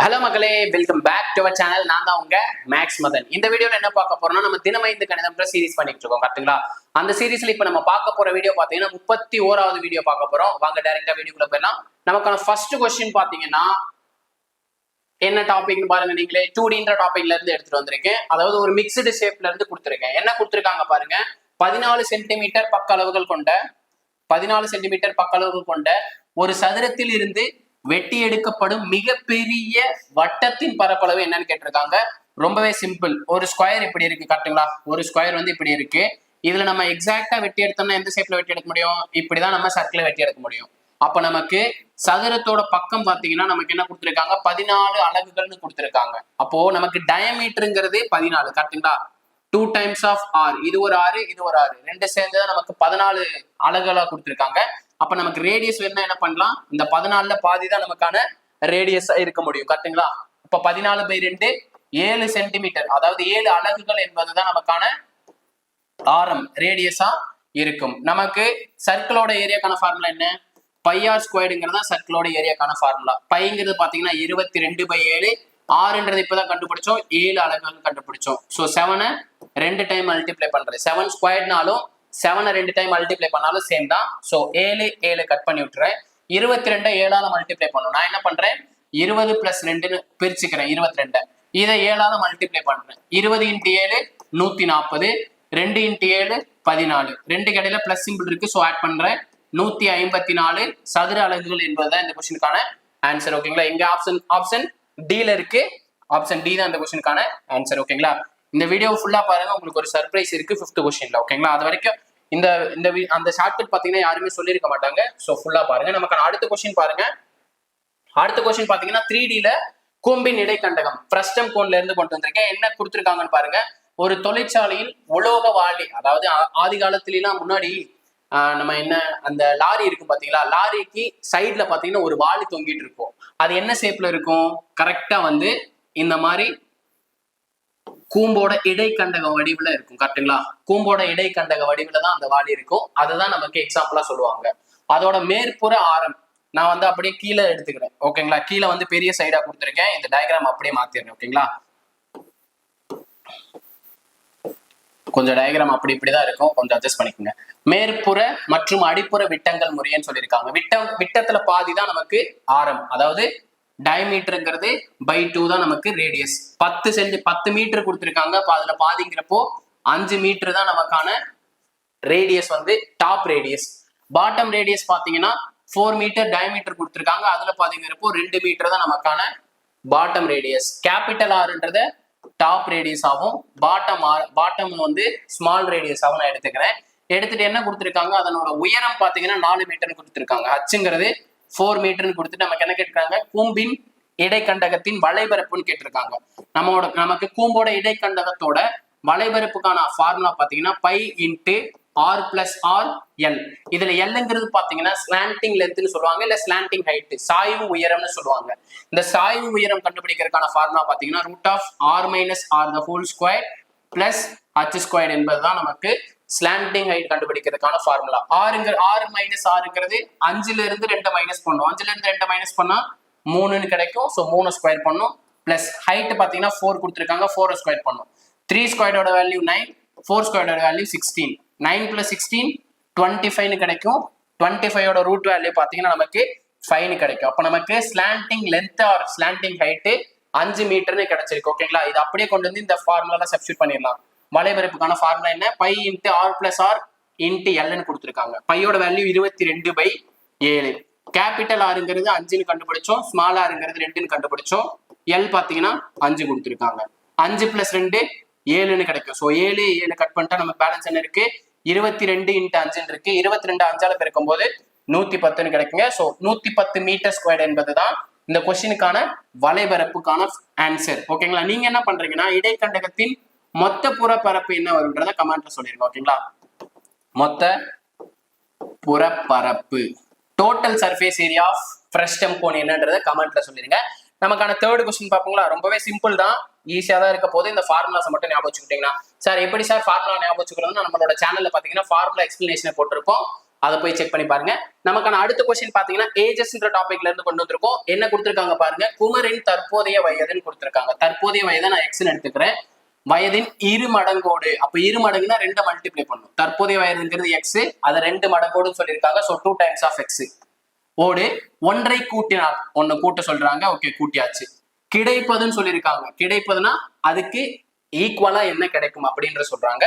Hello மக்களே, welcome back to our channel. நான் தான் உங்க மேக்ஸ் மதன். இந்த வீடியோல என்ன பார்க்க போறோம்னா, நம்ம தினமைந்து கணிதம் சீரிஸ் பண்ணிட்டு இருக்கோம் கரெக்ட்டுங்களா. அந்த சீரிஸ்ல இப்ப நம்ம பார்க்க போற வீடியோ பாத்தீங்கன்னா 31வது வீடியோ பார்க்க போறோம். வாங்க டைரக்டா வீடியோக்குள்ள போயிடலாம். நமக்கான ஃபர்ஸ்ட் क्वेश्चन பாத்தீங்கன்னா என்ன டாபிக்னு பாருங்க. நீங்களே 2Dன்ற டாபிக்ல இருந்து எடுத்துட்டு வந்திருக்கேன். அதாவது ஒரு மிக்ஸ்டு ஷேப்ல இருந்து கொடுத்திருக்கேன். என்ன கொடுத்திருக்காங்க பாருங்க. 14 சென்டிமீட்டர் பக்க அளவுகள் கொண்ட 14 சென்டிமீட்டர் பக்க அளவுகள் கொண்ட ஒரு சதுரத்தில் இருந்து வெட்டி எடுக்கப்படும் மிகப்பெரிய வட்டத்தின் பரப்பளவு என்னன்னு கேட்டிருக்காங்க. ரொம்பவே சிம்பிள். ஒரு ஸ்கொயர் இப்படி இருக்கு கரெக்ட்டுங்களா. ஒரு ஸ்கொயர் வந்து இப்படி இருக்கு. இதுல நம்ம எக்ஸாக்டா வெட்டி எடுத்தோம்னா எந்த ஷேப்ல வெட்டி எடுக்க முடியும்? இப்படிதான் நம்ம சர்க்கிளை வெட்டி எடுக்க முடியும். அப்ப நமக்கு சதுரத்தோட பக்கம் பாத்தீங்கன்னா நமக்கு என்ன கொடுத்திருக்காங்க, 14 அலகுகள்னு கொடுத்திருக்காங்க. அப்போ நமக்கு டயமீட்டருங்கிறது 14 கரெக்ட்டுங்களா. 2 டைம்ஸ் ஆஃப் ஆர், இது ஒரு 6 இது ஒரு 6 ரெண்டு சேர்ந்துதான் நமக்கு 14 அலகுகளா கொடுத்திருக்காங்க. அப்ப நமக்கு ரேடியஸ் வேணும்னா என்ன பண்ணலாம், இந்த 14ல பாதி தான் நமக்கான ரேடியஸா இருக்க முடியும் கரெக்ட்டுங்களா. இப்ப 14/2 7 சென்டிமீட்டர், அதாவது 7 அலகுகள் என்பதுதான் நமக்கான ஆரம் ரேடியஸா இருக்கும். நமக்கு சர்க்கிளோட ஏரியாக்கான ஃபார்முலா என்ன, பைஆர் ஸ்கொயர்டுங்கிறதா சர்க்கிளோட ஏரியாக்கான ஃபார்முலா. பைங்கிறது பாத்தீங்கன்னா 22/7, ஆறுன்றது இப்பதான் கண்டுபிடிச்சோம், 7 அலகுகள் கண்டுபிடிச்சோம். ஸோ 7 2 டைம் மல்டிப்ளை பண்றது, 7 ஸ்கொயர்னாலும் 7 2 டைம் மல்டிப்ளை பண்ணாலும் சேம் தான். ஸோ 7 கட் பண்ணி விட்டுறேன். 22 7ஆல மல்டிப்ளை பண்ணும். நான் என்ன பண்றேன், 20 + 2ன்னு பிரிச்சுக்கிறேன் 22. இதை 7ஆல மல்டிப்ளை பண்றேன். 20 × 7 140, 2 × 7 14, ரெண்டு கடையில பிளஸ் சிம்பிள் இருக்கு. ஸோ ஆட் பண்றேன். 154 சதுர அலகுகள் என்பதுதான் இந்த கொஸ்டினுக்கான ஆன்சர். ஓகேங்களா. இங்க ஆப்ஷன் டில இருக்கு. ஆப்ஷன் டி தான் இந்த கொஸ்டினுக்கான ஆன்சர். ஓகேங்களா. இந்த வீடியோ ஃபுல்லா பாருங்க, உங்களுக்கு ஒரு சர்ப்ரைஸ் இருக்கு 5th கொஸ்டின்ல. ஓகேங்களா. அது வரைக்கும் இந்த அந்த ஷார்ட்கட் பாத்தீங்கன்னா யாருமே சொல்லியிருக்க மாட்டாங்க. ஸோ ஃபுல்லா பாருங்க. நமக்கான அடுத்த கொஸ்டின் பாருங்க. அடுத்த கொஸ்டின் பாத்தீங்கன்னா 3Dல கூம்பின் இடைக்கண்டகம் பிரஸ்டம் கோன்ல இருந்து கொண்டு வந்திருக்கேன். என்ன கொடுத்துருக்காங்கன்னு பாருங்க. ஒரு தொழிற்சாலையில் உலோக வாளி, அதாவது ஆதி காலத்துலாம் முன்னாடி நம்ம என்ன அந்த லாரி இருக்கு பாத்தீங்களா, லாரிக்கு சைட்ல பாத்தீங்கன்னா ஒரு வாளி தொங்கிட்டு இருக்கும். அது என்ன ஷேப்ல இருக்கும், கரெக்டா வந்து இந்த மாதிரி கூம்போட இடைக்கண்டக வடிவுல இருக்கும் கரெக்ட்டுங்களா. கூம்போட இடைக்கண்டக வடிவுல தான் அந்த வாளி இருக்கும். அதுதான் நமக்கு எக்ஸாம்பிளா சொல்லுவாங்க. அதோட மேற்புற ஆரம் நான் வந்து அப்படியே கீழே எடுத்துக்கிறேன். ஓகேங்களா. கீழே வந்து பெரிய சைடா கொடுத்துருக்கேன். இந்த டயக்ராம் அப்படியே மாத்திடுறேன். ஓகேங்களா. கொஞ்சம் டயக்ராம் அப்படி இப்படிதான் இருக்கும், கொஞ்சம் அட்ஜஸ்ட் பண்ணிக்கோங்க. மேற்புற மற்றும் அடிப்புற விட்டங்கள் முறையன்னு சொல்லியிருக்காங்க. விட்டத்துல பாதி தான் நமக்கு ஆரம், அதாவது டயமீட்டருங்கிறது /2 தான் நமக்கு ரேடியஸ். 10 மீட்டர் கொடுத்துருக்காங்க. அதுல பாதிங்கிறப்போ 5 மீட்டர் தான் நமக்கான ரேடியஸ் வந்து டாப் ரேடியஸ். பாட்டம் ரேடியஸ் பாத்தீங்கன்னா 4 மீட்டர் டயமீட்டர் கொடுத்துருக்காங்க. அதுல பாத்தீங்கிறப்போ 2 மீட்டர் தான் நமக்கான பாட்டம் ரேடியஸ். கேபிட்டல் ஆர்ன்றத டாப் ரேடியஸ் ஆகும், பாட்டம் வந்து ஸ்மால் ரேடியஸ் ஆகும். நான் எடுத்துக்கிறேன். எடுத்துட்டு என்ன கொடுத்துருக்காங்க, அதனோட உயரம் பாத்தீங்கன்னா 4 மீட்டர்னு கொடுத்துருக்காங்க. ஹச்சுங்கிறது 4 மீட்டர்னு கொடுத்துட்டு நமக்கு என்ன கேட்டிருக்காங்க, கூம்பின் இடைக்கண்டகத்தின் வளைபரப்புன்னு கேட்டிருக்காங்க. நமக்கு கூம்போட இடைக்கண்டகத்தோட வளைபரப்புக்கான ஃபார்முலா பாத்தீங்கன்னா π × r + r l. இதுல எல்ங்கிறது பாத்தீங்கன்னா ஸ்லாண்டிங் லென்த்னு சொல்லுவாங்க, இல்ல ஸ்லாண்டிங் ஹைட், சாய்வு உயரம்னு சொல்லுவாங்க. இந்த சாய்வு உயரம் கண்டுபிடிக்கிறதுக்கான ஃபார்முலா பாத்தீங்கன்னா √r - r ² + h² என்பதுதான் நமக்கு ஸ்லாண்டிங் ஹைட் கண்டுபிடிக்கிறதுக்கான ஃபார்முலா. r - rங்கிறது 5ல இருந்து 2 மைனஸ் பண்ணும். 5ல இருந்து 2 மைனஸ் பண்ணா 3ன்னு கிடைக்கும். ஸோ 3 ஸ்கொயர் பண்ணும். பிளஸ் ஹைட் பாத்தீங்கன்னா 4 கொடுத்துருக்காங்க, 4 ஸ்கொயர் பண்ணும். 3 ஸ்கொயரோட வேல்யூ 9, 4 ஸ்கொயரோட வேல்யூ 16. 9 + 16 25ன்னு கிடைக்கும். 25ஓட ரூட் வேல்யூ பாத்தீங்கன்னா நமக்கு 5ன்னு கிடைக்கும். அப்ப நமக்கு slanting length or slanting height 5 மீட்டர்னு கிடைச்சிருக்கு. ஓகேங்களா. இது அப்படியே கொண்டு வந்து இந்த ஃபார்முலால சப்ஸ்டிட் பண்ணிடலாம். வளைபரப்புக்கான ஃபார்முலா என்ன, π × r + r × lன்னு கொடுத்துருக்காங்க. பையோட வேல்யூ 22/7. கேபிட்டல் ஆருங்கிறது 5ன்னு கண்டுபிடிச்சோம், ஸ்மால் ஆருங்கிறது 2ன்னு கண்டுபிடிச்சோம். எல் பாத்தீங்கன்னா 5 கொடுத்துருக்காங்க. 5 + 2 7ன்னு கிடைக்கும். ஸோ 7 கட் பண்ணிட்டா நமக்கு பேலன்ஸ் என்ன இருக்கு, 22 × 5 இருக்கு. 22 5ஆல பெருக்கும் போது 110ன்னு கிடைக்குங்க. ஸோ 110 மீட்டர் ஸ்கொயர் என்பதுதான் இந்த கொஸ்டினுக்கான வளைபரப்புக்கான ஆன்சர். ஓகேங்களா. நீங்க என்ன பண்றீங்கன்னா, இடைக்கண்டகத்தின் மொத்த புறப்பரப்பு என்ன வரும்ன்றத கமெண்ட்ல சொல்லிருங்க. ஓகேங்களா. மொத்த புறப்பரப்பு, total surface area of frustum cone என்னன்றத கமெண்ட்ல சொல்லிருங்க. நமக்கான 3rd கொஸ்டின் பாப்போங்களா. ரொம்பவே சிம்பிள் தான், ஈஸியா தான் இருக்க போது. இந்த ஃபார்முலாஸ் மட்டும் ஞாபகம் வச்சுக்கிட்டீங்கன்னா, சார் எப்படி சார் ஃபார்முலா ஞாபகம் வச்சுக்கணும்னு நம்மளோட சேனல்ல பாத்தீங்கன்னா ஃபார்முலா எக்ஸ்பிளனேஷன் போட்டிருப்போம். அதை போய் செக் பண்ணி பாருங்க. நமக்கான அடுத்த கொஸ்டின் பாத்தீங்கன்னா ஏஜஸ்ன்ற டாபிக்ல இருந்து கொண்டு வந்திருக்கோம். என்ன கொடுத்திருக்காங்க பாருங்க, குமரின் தற்போதைய வயதுன்னு கொடுத்திருக்காங்க. தற்போதைய வயதை நான் எக்ஸ்ன்னு எடுத்துக்கிறேன். வயதின் இரு மடங்கோடு, அப்ப இரு மடங்குனா 2 மல்டிப்ளை பண்ணும். தற்போதைய வயதுங்கிறது எக்ஸ், அதை 2 மடங்கோடுன்னு சொல்லியிருக்காங்க. ஸோ 2 டைம்ஸ் ஆஃப் எக்ஸ் ஓடு 1 கூட்டினால் 1 கூட்ட சொல்றாங்க. ஓகே, கூட்டியாச்சு. கிடைப்பதுன்னு சொல்லியிருக்காங்க. கிடைப்பதுன்னா அதுக்கு ஈக்குவலா என்ன கிடைக்கும் அப்படின்ற சொல்றாங்க.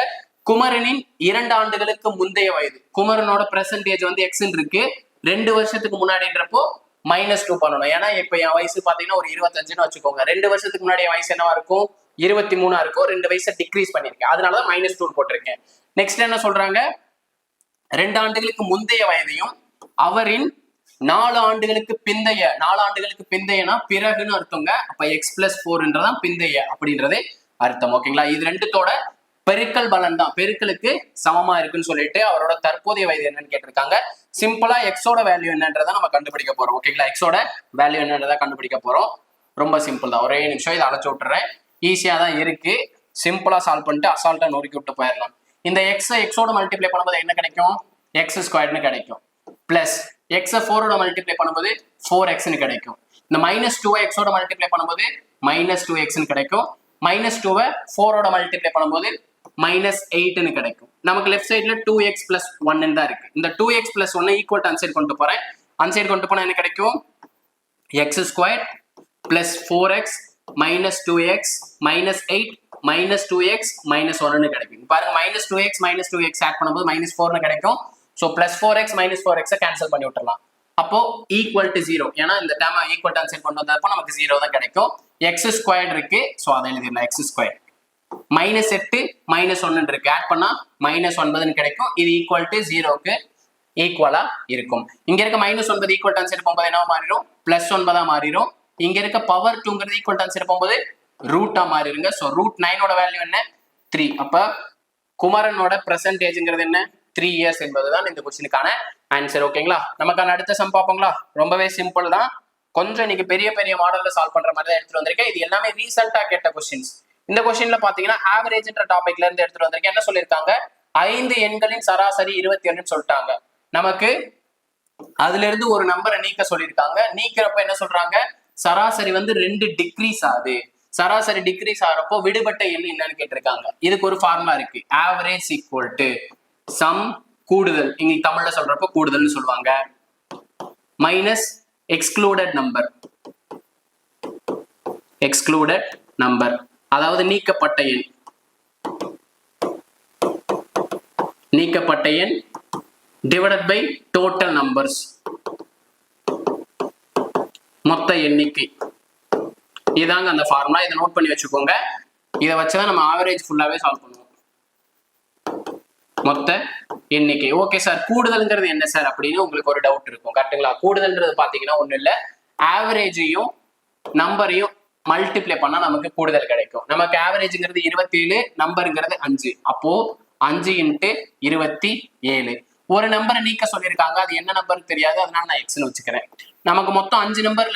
குமரனின் 2 ஆண்டுகளுக்கு முந்தைய வயது, குமரனோட பிரசன்டேஜ் வந்து எக்ஸ்ன்னு இருக்கு. 2 வருஷத்துக்கு முன்னாடின்றப்போ -2 பண்ணணும். ஏன்னா இப்ப என் வயசு பாத்தீங்கன்னா ஒரு 25ன்னு வச்சுக்கோங்க. 2 வருஷத்துக்கு முன்னாடி என் வயசு என்னவா இருக்கும், 23 இருக்கும். 2 வயசை டிக்ரீஸ் பண்ணிருக்கேன், அதனாலதான் -2 போட்டிருக்கேன். நெக்ஸ்ட் என்ன சொல்றாங்க, 2 ஆண்டுகளுக்கு முந்தைய வயதையும் அவரின் 4 ஆண்டுகளுக்கு பிந்தைய, 4 ஆண்டுகளுக்கு பிந்தையனா பிறகுன்னு அர்த்தங்க. அப்ப x+4 பிந்தைய அப்படின்றதே அர்த்தம். ஓகேங்களா, இது ரெண்டுத்தோட பெருக்கல் பலன் தான், பெருக்கலுக்கு சமமா இருக்குன்னு சொல்லிட்டு அவரோட தற்போதைய வயது என்னன்னு கேட்டிருக்காங்க. சிம்பிளா எக்ஸோட வேல்யூ என்னன்றதை நம்ம கண்டுபிடிக்க போறோம். ஓகேங்களா, எக்ஸோட வேல்யூ என்னன்றதை கண்டுபிடிக்க போறோம். ரொம்ப சிம்பிள் தான், ஒரே நிமிஷம் இதை அழைச்சு விட்டுறேன். ஈஸியா தான் இருக்கு, சிம்பிளா சால்வ் பண்ணிட்டு அசால்ட்டா நொறுக்கி விட்டு போயிடலாம். இந்த எக்ஸோட மல்டிப்ளை பண்ணும்போது என்ன கிடைக்கும், x² கிடைக்கும். பிளஸ் எக்ஸை 4ஓட மல்டிப்ளை பண்ணும்போது 4x கிடைக்கும். இந்த -2 எக்ஸோட மல்டிப்ளை பண்ணும்போது -2x கிடைக்கும். -2 4ஓட மல்டிப்ளை பண்ணும்போது -8 கிடைக்கும். நமக்கு லெஃப்ட் சைட்ல 2x+1 தான் இருக்கு. இந்த 2x+1 ஈக்குவல் டு அன்சைட் கொண்டு போறேன். அன்சைட் கொண்டு போனா என்ன கிடைக்கும், x² + 4x -2x -8 -2x -1 கிடைக்கும். பாருங்க, -2x ஆட் பண்ணும்போது -4 கிடைக்கும். ஸோ +4x -4x கேன்சல் பண்ணி விட்டுறலாம். அப்போ ஈக்குவல் டு 0, ஏன்னா இந்த டேர்ம் ஈக்குவல் டு ஆன்சர் கொண்டு வந்தப்போ நமக்கு 0 தான் கிடைக்கும். x² இருக்கு, ஸோ அதை எழுதிடலாம். x² -8 -1 இருக்கு, ஆட் பண்ணா -9 கிடைக்கும். இது ஈக்குவல் டு 0க்கு ஈக்குவலா இருக்கும். இங்க இருக்க -9 ஈக்குவல் டு ஆன்சர் போகும்போது என்ன மாறிடும், +9 மாறிடும். இங்க இருக்க பவர் 2ங்கிறது ஈக்குவல் டு ஆன்சர் போகும்போது ரூட்டா மாறிடுங்க. ஸோ √9ஓட வேல்யூ என்ன, 3. அப்ப குமரனோட பிரசன்டேஜ்ங்கிறது என்ன, 3 இயர்ஸ் என்பதுதான் இந்த கொஸ்டினுக்கான ஆன்சர். ஓகேங்களா, நமக்கான அடுத்த சம் பார்ப்போங்களா. ரொம்பவே சிம்பிள் தான், கொஞ்சம் இன்னைக்கு பெரிய பெரிய மாடல்ல சால்வ் பண்ற மாதிரி தான் எடுத்துட்டு வந்திருக்கேன். இது எல்லாமே ரீசெண்டா கேட்ட கொஸ்டின்ஸ். இந்த கொஸ்டின்ல பாத்தீங்கன்னா ஆவரேஜ்ன்ற டாபிக்ல இருந்து எடுத்துட்டு வந்திருக்கேன். என்ன சொல்லியிருக்காங்க, 5 எண்களின் சராசரி 27 சொல்லிட்டாங்க. நமக்கு அதுல இருந்து ஒரு நம்பரை நீக்க சொல்லியிருக்காங்க. நீக்கிறப்ப என்ன சொல்றாங்க, சராசரி வந்து 2 டிக்ரீஸ் ஆகுது. சராசரி டிக்ரீஸ் ஆகிறப்போ விடுபட்ட எண் என்னன்னு கேட்டிருக்காங்க. இதுக்கு ஒரு ஃபார்முலா இருக்கு, ஆவரேஜ் ஈக்குவல் டு சம் கூடுதல், இங்க தமிழ்ல சொல்றப்போ கூடுதல்னு சொல்லுவாங்க, minus excluded number. Excluded number அதாவது நீக்கப்பட்ட எண். நீக்கப்பட்ட எண் டிவைடட் பை டோட்டல் நம்பர்ஸ், மொத்த எண்ணிக்கை. இதாங்க அந்த ஃபார்முலா. இதை நோட் பண்ணி வச்சுக்கோங்க. இதை வச்சுதான் நம்ம ஆவரேஜ் ஃபுல்லாவே சால்வ் பண்ணுவோம், மொத்த எண்ணிக்கை. ஓகே சார், கூடுதல்ங்கிறது என்ன சார் அப்படின்னு உங்களுக்கு ஒரு டவுட் இருக்கும். கரெக்டுங்களா, கூடுதல்ன்றது பாத்தீங்கன்னா ஒண்ணு இல்ல, ஆவரேஜையும் நம்பரையும் மல்டிப்ளை பண்ணா நமக்கு கூடுதல் கிடைக்கும். நமக்கு ஆவரேஜ்ங்கிறது 27, நம்பருங்கிறது 5. அப்போ 5 × 27. ஒரு நம்பரை நீக்க சொல்லியிருக்காங்க, அது என்ன நம்பர் தெரியாது, அதனால நான் எக்ஸ்னு வச்சுக்கிறேன். நமக்கு மொத்தம் 5 நம்பர்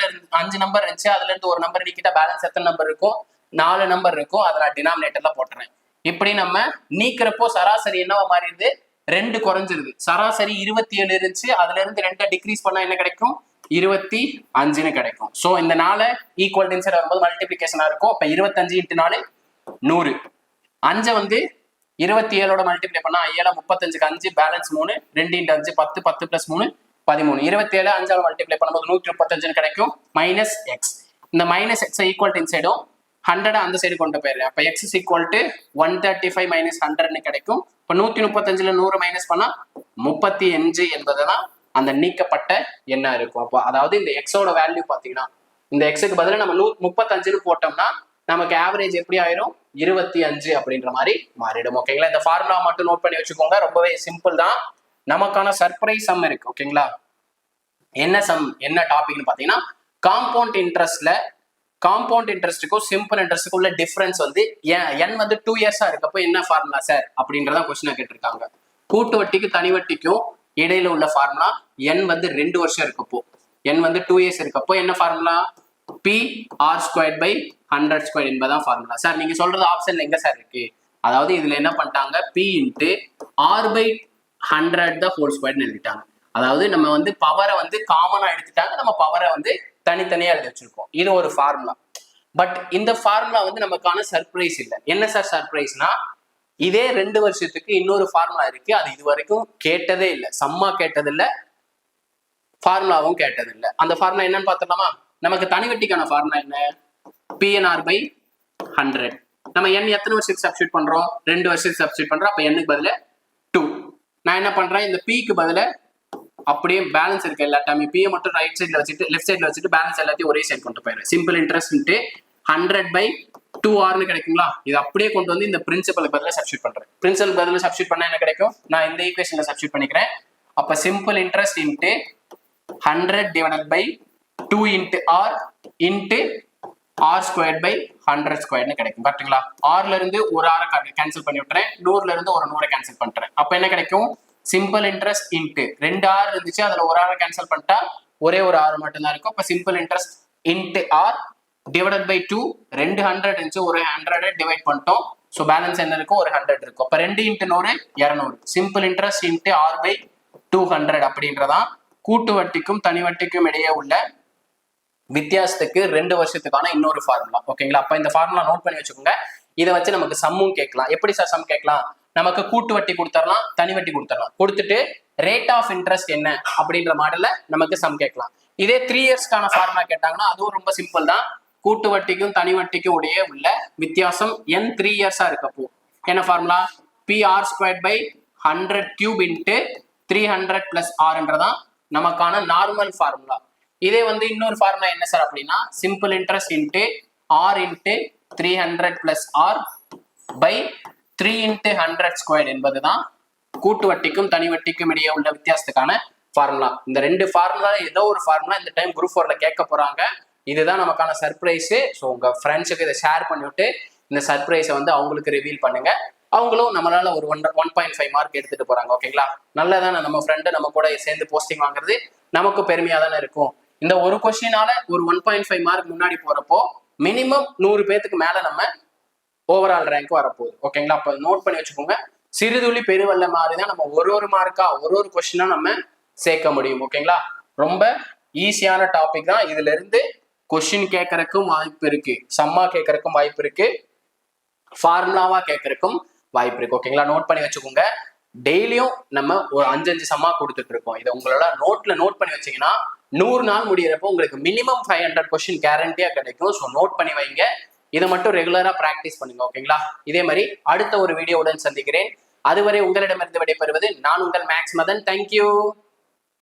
இருந்துச்சு. அதுல இருந்து ஒரு நம்பர் நீக்கிட்டா பேலன்ஸ் எத்தனை நம்பர் இருக்கும், 4 நம்பர் இருக்கும். அதை நான் டினாமினேட்டர்ல போட்டுறேன். இப்படி நம்ம நீக்கிறப்போ சராசரி என்னவா மாறிடுது, 2 குறைஞ்சிருது. சராசரி 27 இருந்துச்சு, அதுல இருந்து 2 டிக்ரீஸ் பண்ணா என்ன கிடைக்கும், 25ன்னு கிடைக்கும். சோ இந்த 4 ஈக்குவல் டு வரும்போது மல்டிபிளிகேஷனா இருக்கும். அப்ப 25 × 4 100. 5 வந்து 27ஓட மல்டிப்ளை பண்ணா 7 35க்கு 5 பேலன்ஸ் 3, 2 × 5 10, 10 + 3 13. 27 5ஆல மல்டிப்ளை பண்ணும்போது 135ன்னு கிடைக்கும். மைனஸ் எக்ஸ், இந்த மைனஸ் எக்ஸ் ஈக்குவல் டு இன்சைடும் 100 அந்த சைடு கொண்டு போயிடுறேன். அப்ப எக்ஸ் ஈக்குவல் டு 135 - 100ன்னு கிடைக்கும். இப்ப 135ல 100 மைனஸ் பண்ணா 35 என்பதுதான் அந்த நீக்கப்பட்ட எண்ணா இருக்கும். அப்போ அதாவது இந்த எக்ஸோட வேல்யூ பாத்தீங்கன்னா, இந்த எக்ஸுக்கு பதிலா நம்ம 35ன்னு போட்டோம்னா நமக்கு ஆவரேஜ் எப்படி ஆயிரும், 25 அப்படின்ற மாதிரி மாறிடும். ஓகேங்களா, இந்த ஃபார்முலா மட்டும் நோட் பண்ணி வச்சுக்கோங்க. ரொம்பவே சிம்பிள் தான். நமக்கான சர்ப்ரைஸ் சம் இருக்கு. ஓகேங்களா, என்ன சம், என்ன டாபிக்னு பாத்தீங்கன்னா, காம்பவுண்ட் இன்ட்ரெஸ்ட்ல காம்பவுண்ட் இன்ட்ரெஸ்ட்டுக்கும் சிம்பிள் இன்ட்ரெஸ்ட்டுக்கும் உள்ள டிஃபரன்ஸ் வந்து n வந்து 2 இயர்ஸா இருக்கப்போ என்ன ஃபார்முலா சார் அப்படின்றத கொஸ்டினா கேட்டிருக்காங்க. கூட்டு வட்டிக்கு தனி வட்டிக்கும் இடையில உள்ள ஃபார்முலா n வந்து 2 வருஷம் இருக்கப்போ, n வந்து 2 இயர்ஸ் இருக்கப்போ என்ன ஃபார்முலா, p(r²/100² என்பதான் ஃபார்முலா. சார் நீங்க சொல்றது ஆப்ஷன்ல எங்க சார் இருக்கு, அதாவது இதுல என்ன பண்ணிட்டாங்க, p × r/2 100 த ஹோல் ஸ்கொயர்னு எழுதிட்டாங்க. அதாவது நம்ம வந்து பவரை வந்து காமனா எடுத்துட்டாங்க, நம்ம பவரை வந்து தனித்தனியா எழுதி வச்சிருக்கோம். இது ஒரு ஃபார்முலா. பட் இந்த ஃபார்முலா வந்து நமக்கான சர்ப்ரைஸ் இல்லை. என்ன சார் சர்ப்ரைஸ்னா, இதே 2 வருஷத்துக்கு இன்னொரு ஃபார்முலா இருக்கு. அது இது வரைக்கும் கேட்டதே இல்லை, சம்மா கேட்டது இல்லை, ஃபார்முலாவும் கேட்டது இல்லை. அந்த ஃபார்முலா என்னன்னு பார்த்துடலாமா? நமக்கு தனிவட்டிக்கான ஃபார்முலா என்ன? PNR by 100. நம்ம n எத்தனை வருஷத்துக்கு சப்ஸ்டியூட் பண்றோம்? 2 வருஷத்துக்கு சப்ஸ்டியூட் பண்றோம். அப்ப n க்கு பதிலா 2. நான் என்ன பண்றேன், இந்த p க்கு பதிலா அப்படியே பேலன்ஸ் இருக்கு எல்லாத்தையுமே p மட்டும் ரைட் சைடுல வச்சுட்டு லெஃப்ட் சைடுல வச்சுட்டு பேலன்ஸ் எல்லாத்தையும் ஒரே சைடு கொண்டு போயிடுறேன். சிம்பிள் இன்ட்ரெஸ்ட் 100 by 2r னு கிடைக்குங்களா? இது அப்படியே கொண்டு வந்து இந்த பிரின்சிபலுக்கு பதிலா சப்ஸ்டியூட் பண்றேன். பிரின்சிபல் பதிலா சப்ஸ்டியூட் பண்ணா என்ன கிடைக்கும்? நான் இந்த ஈக்குவேஷன்ல சப்ஸ்டியூட் பண்ணிக்கிறேன். அப்ப simple interest 100 divided by 2 into r into r squared by 100 squared கிடைக்கும். கரெக்ட்டுங்களா? r ல இருந்து ஒரு r கேன்சல் பண்ணி விட்டுறேன், 100 ல இருந்து ஒரு 100 கேன்சல் பண்றேன். அப்ப என்ன கிடைக்கும்? சிம்பிள் இன்ட்ரெஸ்ட் இன்ட்டு 2 r இருந்துச்சு, அதுல ஒரு r கேன்சல் பண்ணிட்டா ஒரே ஒரு r மட்டும் தான் இருக்கும். அப்ப simple interest into r divided by 2. 200 இருந்துச்சு, ஒரு 100 டிவைட் பண்ணிட்டோம். ஸோ பேலன்ஸ் என்ன இருக்கும்? ஒரு 100 இருக்கும். அப்ப 2 into 100 200. Simple interest into r by 200 அப்படின்றதான் கூட்டு வட்டிக்கும் தனி வட்டிக்கும் இடையே உள்ள வித்தியாசத்துக்கு 2 வருஷத்துக்கான இன்னொரு ஃபார்முலா. ஓகேங்களா? அப்ப இந்த ஃபார்முலா நோட் பண்ணி வச்சுக்கோங்க. இதை வச்சு நமக்கு சம்மும் கேட்கலாம். எப்படி சார் சம் கேட்கலாம்? நமக்கு கூட்டு வட்டி கொடுத்துடலாம், தனி வட்டி கொடுத்துடலாம். கொடுத்துட்டு ரேட் ஆஃப் இன்ட்ரெஸ்ட் என்ன அப்படின்ற மாடல்ல நமக்கு சம் கேட்கலாம். இதே 3 இயர்ஸ்க்கான ஃபார்முலா கேட்டாங்கன்னா அதுவும் ரொம்ப சிம்பிள் தான். கூட்டு வட்டிக்கும் தனி வட்டிக்கும் இடையே உள்ள வித்தியாசம் n 3 இயர்ஸா இருக்கப்போ என்ன formula? PR squared by 100 cube into 300 plus rன்றதான் நமக்கான நார்மல் ஃபார்முலா. இதே வந்து இன்னொரு ஃபார்முலா என்ன சார் அப்படின்னா, simple interest into r into 300 plus r by 3 into 100 square என்பதுதான் கூட்டு வட்டிக்கும் தனி வட்டிக்கும் இடையே உள்ள வித்தியாசத்துக்கான ஃபார்முலா. இந்த 2 ஃபார்முலா ஏதோ ஒரு ஃபார்முலா இந்த டைம் குரூப் 4ல கேட்க போறாங்க. இதுதான் நமக்கான சர்ப்ரைஸ். ஸோ உங்க ஃப்ரெண்ட்ஸுக்கு இதை ஷேர் பண்ணிவிட்டு இந்த சர்ப்ரைஸை வந்து அவங்களுக்கு ரிவீல் பண்ணுங்க. அவங்களும் நம்மளால ஒரு 1.5 மார்க் எடுத்துட்டு போறாங்க. ஓகேங்களா? நல்லதானே? நம்ம ஃப்ரெண்டு நம்ம கூட சேர்ந்து போஸ்டிங் வாங்குறது நமக்கு பெருமையா தானே இருக்கும். இந்த ஒரு கொஸ்டினால ஒரு 1.5 மார்க் முன்னாடி போறப்போ மினிமம் 100 பேத்துக்கு மேல நம்ம ஓவரால் ரேங்க் வரப்போகுது. ஓகேங்களா? அப்ப நோட் பண்ணி வச்சுக்கோங்க. சிறுதுளி பெருவெள்ள மாதிரிதான் நம்ம ஒரு மார்க்கா ஒரு கொஸ்டினா நம்ம சேர்க்க முடியும். ஓகேங்களா? ரொம்ப ஈஸியான டாபிக் தான். இதுல இருந்து கொஸ்டின் கேட்கறதுக்கும் வாய்ப்பு இருக்கு, சம்மா கேட்கறதுக்கும் வாய்ப்பு இருக்கு, ஃபார்முலாவா கேட்கறதுக்கும் வாய்ப்பு இருக்கு. ஓகேங்களா? நோட் பண்ணி வச்சுக்கோங்க. டெய்லியும் நம்ம ஒரு 5 சம்மா கொடுத்துட்டு இருக்கோம். இதை உங்களோட நோட்ல நோட் பண்ணி வச்சீங்கன்னா 100 நாள் முடியறப்போ உங்களுக்கு மினிமம் 500 கொஸ்டின் கேரண்டியா கிடைக்கும். ஸோ நோட் பண்ணி வைங்க. இதை மட்டும் ரெகுலரா பிராக்டிஸ் பண்ணுங்க. ஓகேங்களா? இதே மாதிரி அடுத்த ஒரு வீடியோவுடன் சந்திக்கிறேன். அதுவரை உங்களிடமிருந்து விடைபெறுவது நான் உங்கள் மேக்ஸ் மதன். தேங்க்யூ.